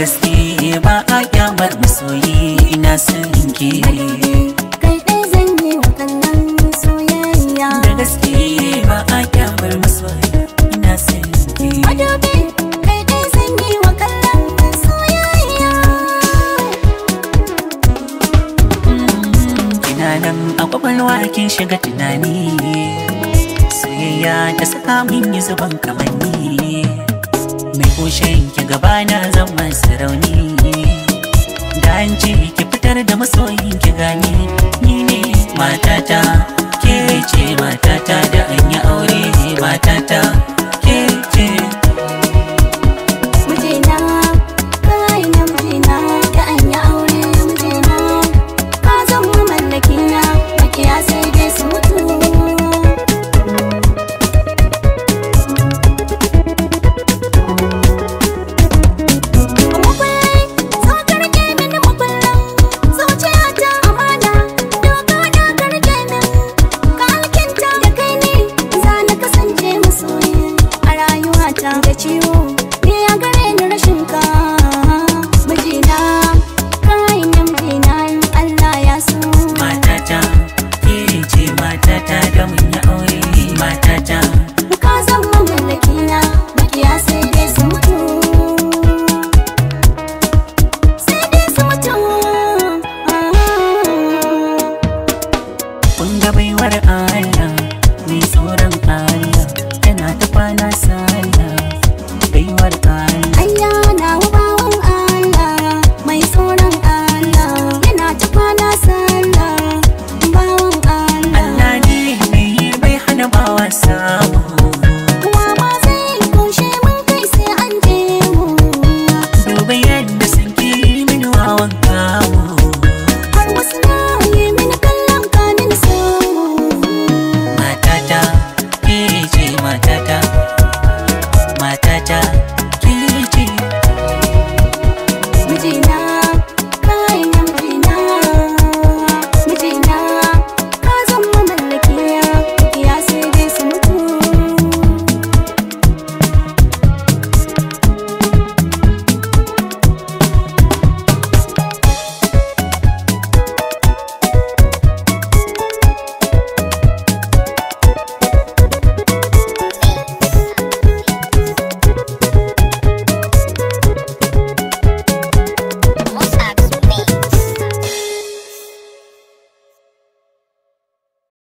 gaske ba a kyamar masoyi ina son ki. Kai dai zan yi wa kallon soyayya. Da gaske ba a kyamar masoyi ina son ki. Madubi kai dai zan yi wa kallon soyayya. Kina nan a kwakwalwa kin shiga tunani, soyayya ta saka min yi zuban kamanni. Mai kushen ki gabana zan masu rauni, da an ce ki fitar da masoyin ki gani. Ni ne matata, ke ce matata, da an yi aure matata, ke ce. Mijina kai na mijina, da an yi aure mijina. Ka zama mallakina, makiya sai dai su mutu. Da ciwo ne ya gare ni rashin ka. Mijina kai na mijina, Allah ya so. Matata, ke ce matata, da mun yi aure matata. Ka zama mallakina, makiya sai dai su mutu. Sai dai su mutu. Kun ga baiwar Allah, mai tsoron Allah, tana ta kwana sallah. Baiwar Allah